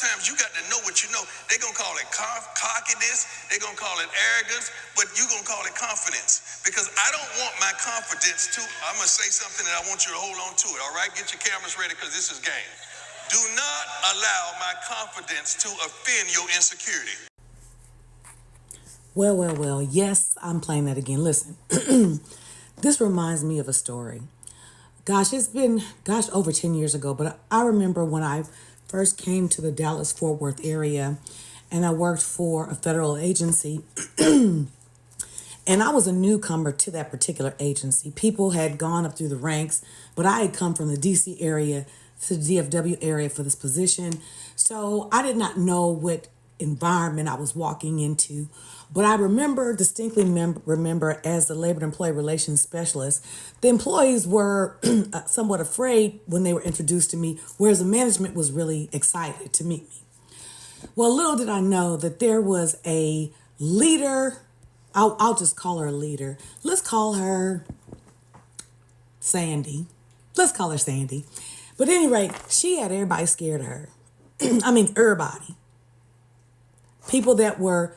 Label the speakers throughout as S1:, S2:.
S1: sometimes you got to know what you know. They're going to call it cockiness. They're going to call it arrogance, but you're going to call it confidence. Because I don't want my confidence to, I'm going to say something and I want you to hold on to it, all right? Get your cameras ready because this is game. Do not allow my confidence to offend your insecurity.
S2: Well. Yes, I'm playing that again. Listen, this reminds me of a story. It's been, over 10 years ago, but I remember when I first came to the Dallas-Fort Worth area and I worked for a federal agency and I was a newcomer to that particular agency. People had gone up through the ranks, but I had come from the DC area to the DFW area for this position. So I did not know what environment I was walking into. But I distinctly remember as the Labor and Employee Relations Specialist, the employees were somewhat afraid when they were introduced to me, whereas the management was really excited to meet me. Well, little did I know that there was a leader. I'll just call her a leader. Let's call her Sandy. But at any rate, she had everybody scared of her. I mean, everybody. People that were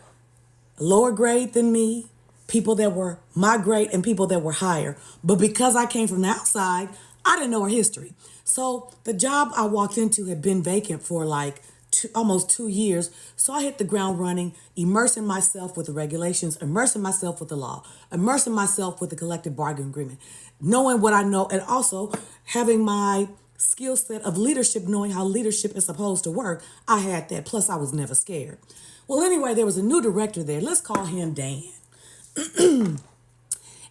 S2: lower grade than me, people that were my grade, and people that were higher. But because I came from the outside, I didn't know her history. So the job I walked into had been vacant for almost 2 years. So I hit the ground running, immersing myself with the regulations, immersing myself with the law, immersing myself with the collective bargaining agreement, knowing what I know, and also having my skill set of leadership, knowing how leadership is supposed to work. I had that. Plus, I was never scared. Well, anyway, there was a new director there. Let's call him Dan.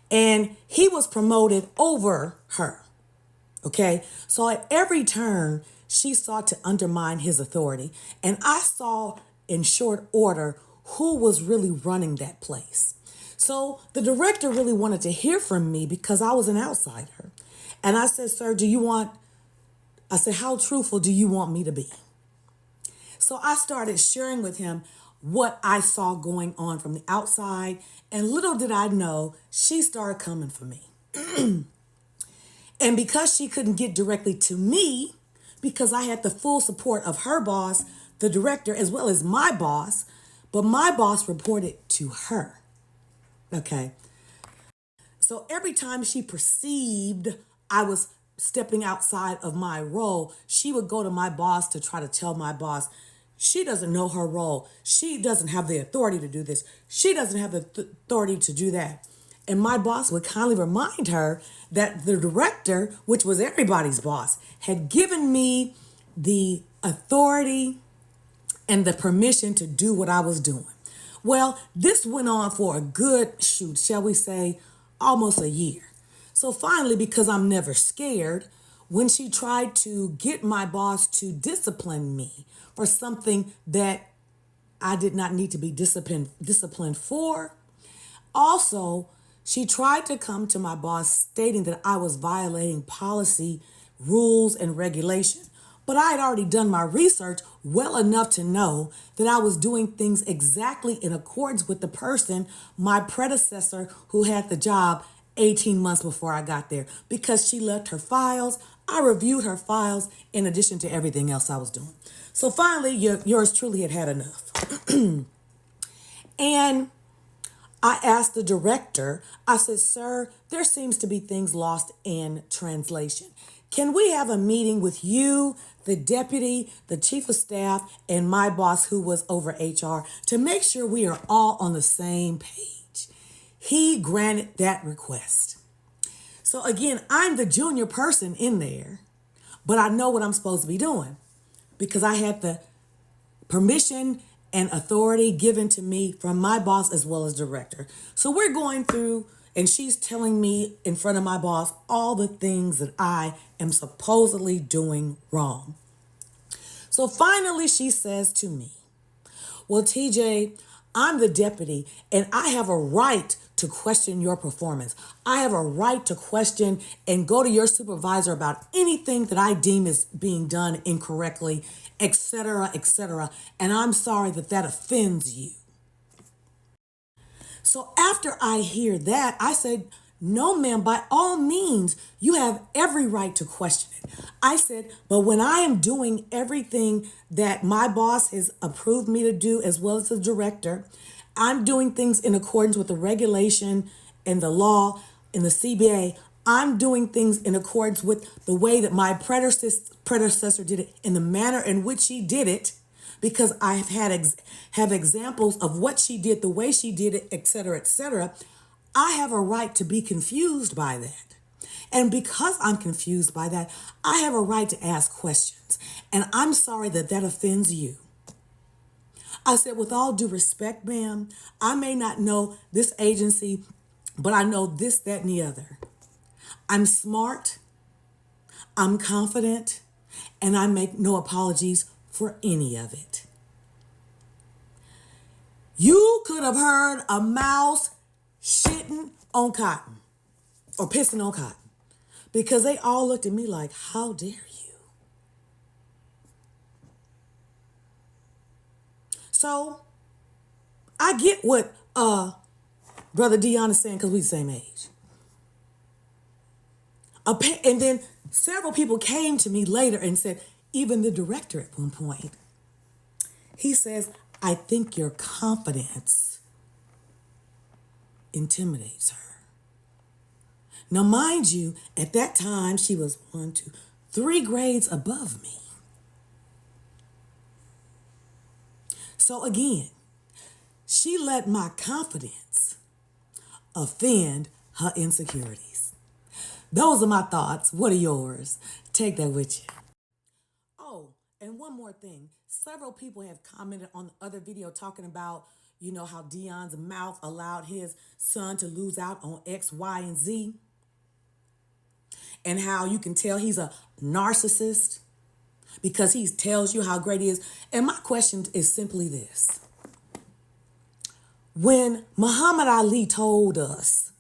S2: And he was promoted over her. Okay? So at every turn, she sought to undermine his authority. And I saw in short order who was really running that place. So the director really wanted to hear from me because I was an outsider. And I said, sir, how truthful do you want me to be? So I started sharing with him what I saw going on from the outside. And little did I know, she started coming for me. And because she couldn't get directly to me, because I had the full support of her boss, the director, as well as my boss, but my boss reported to her. Okay. So every time she perceived I was stepping outside of my role, she would go to my boss to try to tell my boss, she doesn't know her role. She doesn't have the authority to do this. She doesn't have the authority to do that. And my boss would kindly remind her that the director, which was everybody's boss, had given me the authority and the permission to do what I was doing. Well, this went on for a good, shall we say, almost a year. So finally, because I'm never scared, when she tried to get my boss to discipline me for something that I did not need to be disciplined for, also, she tried to come to my boss stating that I was violating policy, rules, and regulation. But I had already done my research well enough to know that I was doing things exactly in accordance with the person, my predecessor, who had the job 18 months before I got there. Because she left her files, I reviewed her files in addition to everything else I was doing. So finally, yours truly had enough. And I asked the director, I said, sir, there seems to be things lost in translation. Can we have a meeting with you, the deputy, the chief of staff, and my boss who was over HR to make sure we are all on the same page? He granted that request. So again, I'm the junior person in there, but I know what I'm supposed to be doing because I had the permission and authority given to me from my boss as well as director. So we're going through, and she's telling me in front of my boss all the things that I am supposedly doing wrong. So finally she says to me, well, TJ, I'm the deputy and I have a right to question your performance. I have a right to question and go to your supervisor about anything that I deem is being done incorrectly, etc., etc. And I'm sorry that offends you. So after I hear that, I said, No, ma'am, by all means, you have every right to question it. I said, but when I am doing everything that my boss has approved me to do, as well as the director, I'm doing things in accordance with the regulation and the law in the CBA. I'm doing things in accordance with the way that my predecessor did it, in the manner in which she did it, because I have have examples of what she did, the way she did it, et cetera, et cetera. I have a right to be confused by that. And because I'm confused by that, I have a right to ask questions. And I'm sorry that that offends you. I said, with all due respect, ma'am, I may not know this agency, but I know this, that, and the other. I'm smart, I'm confident, and I make no apologies for any of it. You could have heard a mouse shitting on cotton or pissing on cotton, because they all looked at me like, how dare you? So I get what Brother Dion is saying, because we the same age. And then several people came to me later and said, even the director at one point, he says, I think your confidence intimidates her. Now, mind you, at that time, she was 3 grades above me. So again, she let my confidence offend her insecurities. Those are my thoughts. What are yours? Take that with you. Oh, and one more thing. Several people have commented on the other video talking about, how Dion's mouth allowed his son to lose out on X, Y, and Z. And how you can tell he's a narcissist because he tells you how great he is. And my question is simply this. When Muhammad Ali told us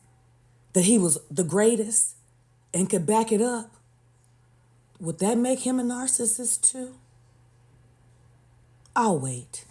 S2: that he was the greatest and could back it up, would that make him a narcissist too? I'll wait.